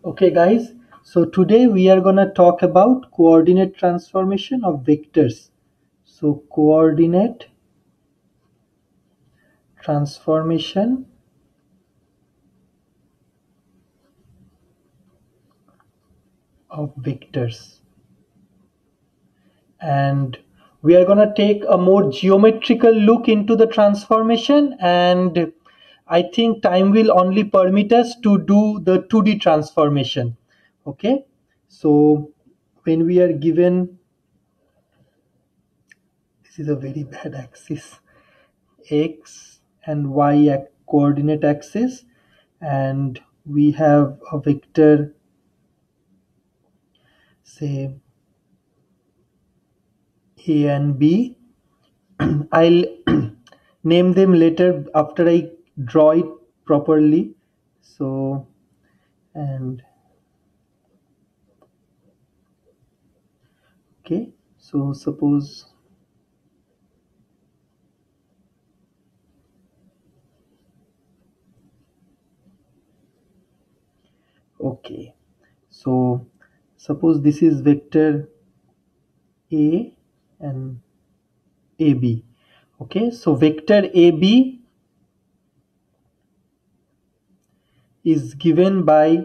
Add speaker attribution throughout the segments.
Speaker 1: Okay guys, so today we are gonna talk about coordinate transformation of vectors. So coordinate transformation of vectors. And we are gonna take a more geometrical look into the transformation, and I think time will only permit us to do the 2D transformation. Okay, so when we are given, this is a very bad axis, x and y coordinate axis, and we have a vector, say a and b. I'll name them later after I draw it properly. So, and okay, so suppose, okay, so suppose this is vector a and ab. Okay, so vector ab is given by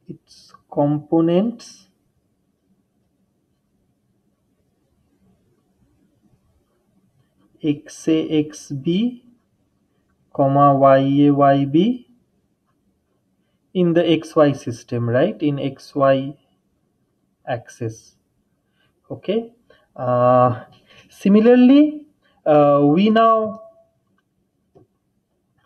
Speaker 1: its components xa xb comma ya yb in the xy system, right, in xy axis. Okay, similarly, we now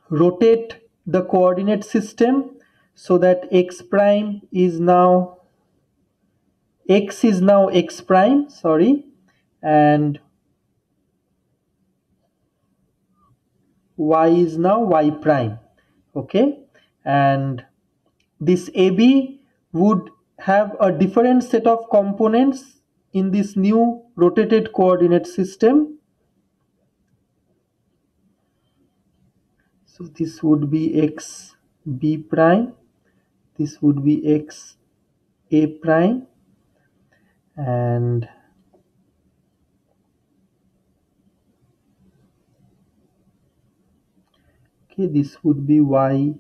Speaker 1: rotate the coordinate system so that x prime is now x prime, sorry, and y is now y prime. Okay, and this AB would have a different set of components in this new rotated coordinate system. So this would be x b prime, this would be x a prime, and okay, this would be y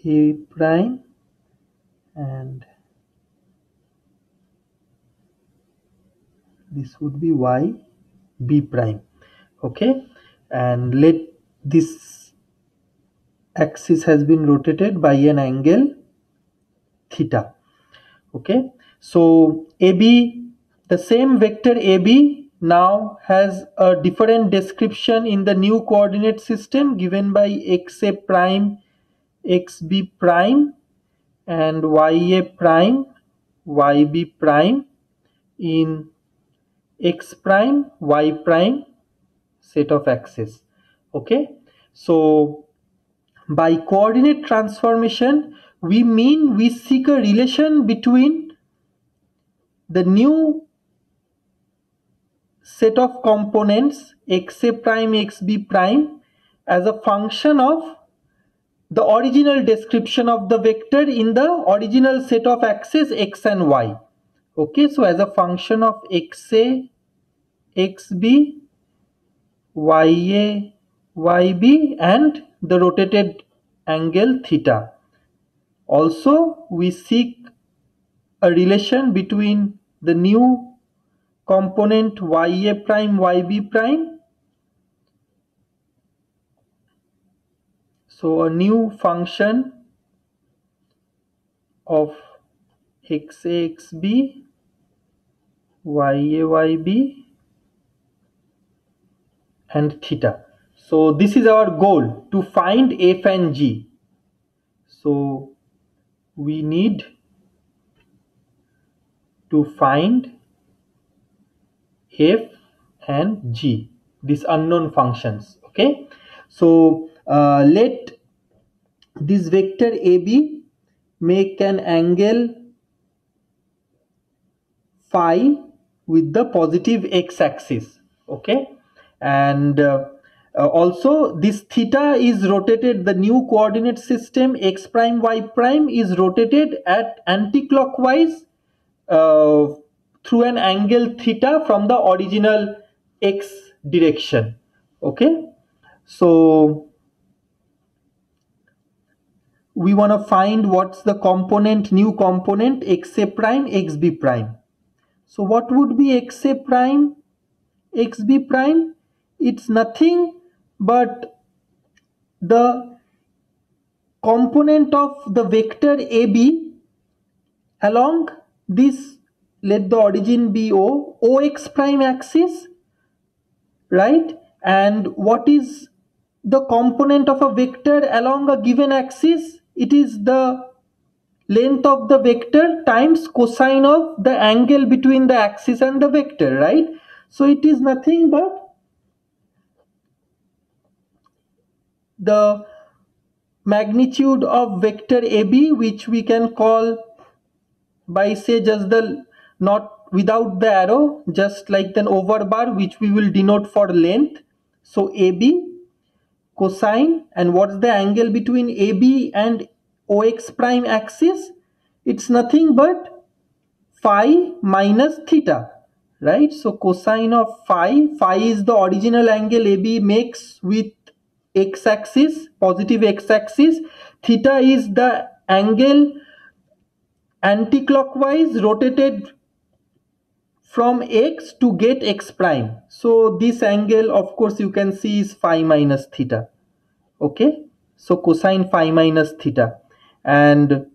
Speaker 1: a prime, and this would be y b prime. Okay, and let this axis has been rotated by an angle theta. Okay, so AB, the same vector AB now has a different description in the new coordinate system given by xa prime, xb prime, and ya prime, yb prime in x prime, y prime set of axes. Okay, so by coordinate transformation, we mean we seek a relation between the new set of components xa prime, xb prime as a function of the original description of the vector in the original set of axes x and y. Okay, so as a function of xa, xb, ya, yb, and the rotated angle theta. Also, we seek a relation between the new component ya prime, yb prime. So a new function of xa xb, ya yb, and theta. So this is our goal, to find f and g. So we need to find f and g, these unknown functions. Okay, so let this vector AB make an angle phi with the positive x-axis. Okay, and Also this theta is rotated, the new coordinate system x prime y prime is rotated at anti-clockwise through an angle theta from the original x direction. Okay, so we want to find what's the component, new component xa prime xb prime. So what would be xa prime xb prime? It's nothing but the component of the vector AB along this, let the origin be O, OX prime axis, right? And what is the component of a vector along a given axis? It is the length of the vector times cosine of the angle between the axis and the vector, right? So it is nothing but the magnitude of vector AB, which we can call by say just the, not without the arrow, just like an over bar, which we will denote for length. So AB cosine, and what's the angle between AB and OX prime axis? It's nothing but phi minus theta, right? So cosine of phi is the original angle AB makes with x-axis, positive x-axis. Theta is the angle anti-clockwise rotated from x to get x prime. So this angle, of course, you can see is phi minus theta. Okay, so cosine phi minus theta, and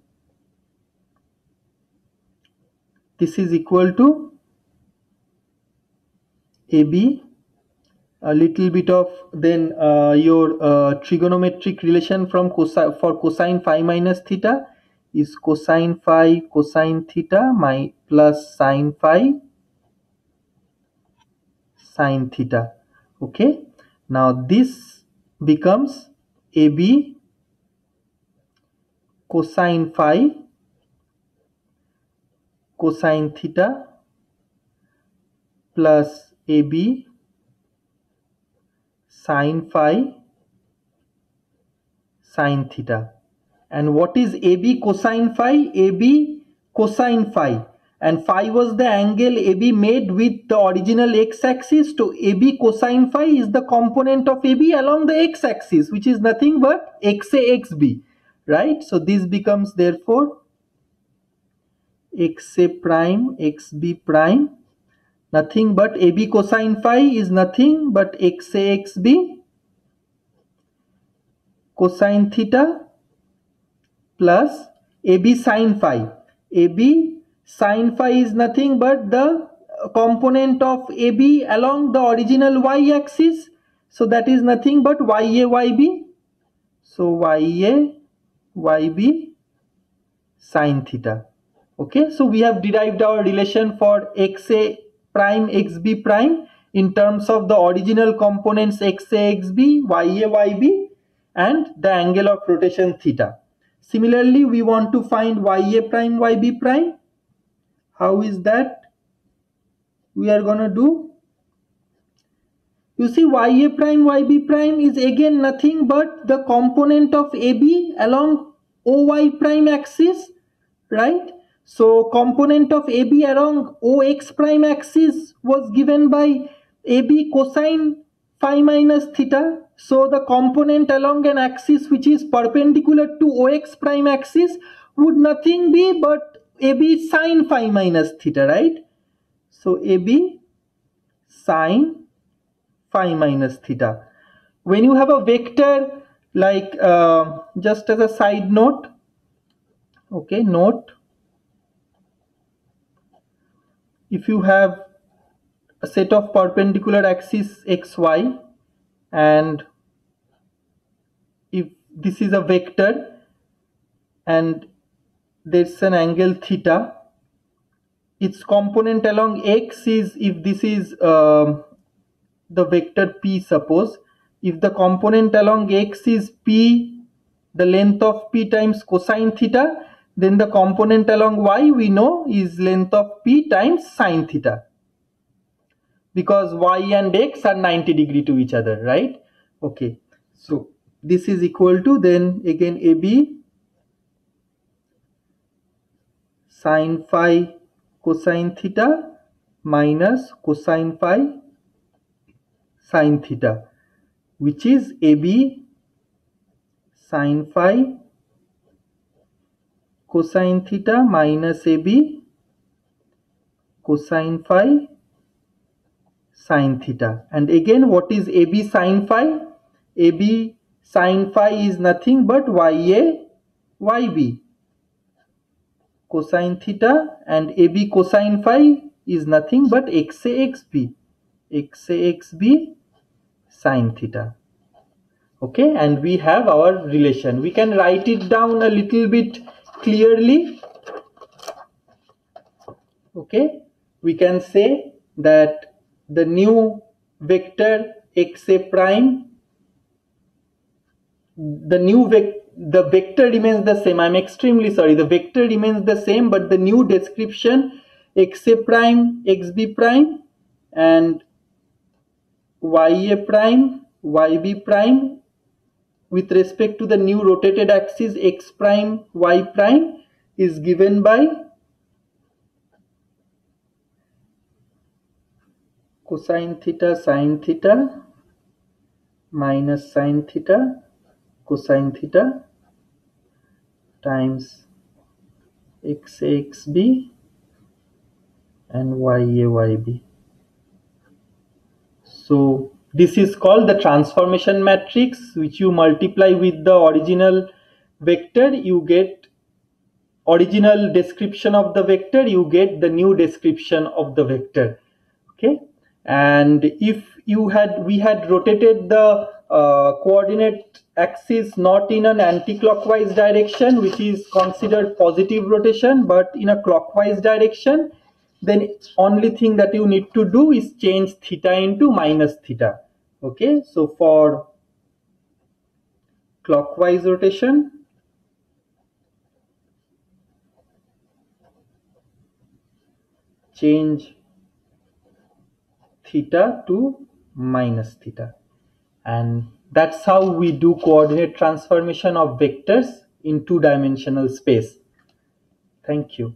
Speaker 1: this is equal to AB, a little bit of then your trigonometric relation from cosine phi minus theta is cosine phi cosine theta plus sine phi sine theta. Okay, now this becomes AB cosine phi cosine theta plus AB sine phi sine theta. And what is AB cosine phi? AB cosine phi, and phi was the angle AB made with the original x-axis. So AB cosine phi is the component of AB along the x-axis, which is nothing but xa xb, right? So this becomes therefore xa prime xb prime, nothing but AB cosine phi is nothing but xa xb cosine theta plus AB sine phi. AB sine phi is nothing but the component of AB along the original y-axis. So that is nothing but YA YB. So YA YB sine theta. Okay, so we have derived our relation for xa prime xb prime in terms of the original components xa xb, YA YB, and the angle of rotation theta. Similarly, we want to find YA prime YB prime. How is that we are gonna do? You see, YA prime YB prime is again nothing but the component of AB along OY prime axis, right? So component of AB along OX prime axis was given by AB cosine phi minus theta. So the component along an axis which is perpendicular to OX prime axis would nothing be but AB sine phi minus theta, right? So AB sine phi minus theta. When you have a vector, like just as a side note, okay, note, if you have a set of perpendicular axis xy, and if this is a vector and there's an angle theta, its component along x is, if this is the vector p, suppose if the component along x is p, the length of p times cosine theta, then the component along y we know is length of p times sine theta, because y and x are 90 degree to each other, right? Okay, so this is equal to, then again, AB sine phi cosine theta minus cosine phi sine theta, which is AB sine phi cosine theta minus AB cosine phi sine theta. And again, what is AB sine phi? AB sine phi is nothing but YA YB cosine theta, and AB cosine phi is nothing but XA XB sine theta. Okay, and we have our relation. We can write it down a little bit clearly. Okay, we can say that the new vector XA prime, the vector remains the same. I'm extremely sorry, the vector remains the same, but the new description XA prime XB prime and YA prime YB prime with respect to the new rotated axis X prime Y prime is given by cosine theta sine theta minus sine theta cosine theta times XAXB and YAYB. So this is called the transformation matrix, which you multiply with the original vector, you get original description of the vector, you get the new description of the vector. Okay, and if we had rotated the coordinate axis not in an anti-clockwise direction, which is considered positive rotation, but in a clockwise direction, then only thing that you need to do is change theta into minus theta. Okay, so for clockwise rotation, change theta to minus theta. And that's how we do coordinate transformation of vectors in two-dimensional space. Thank you.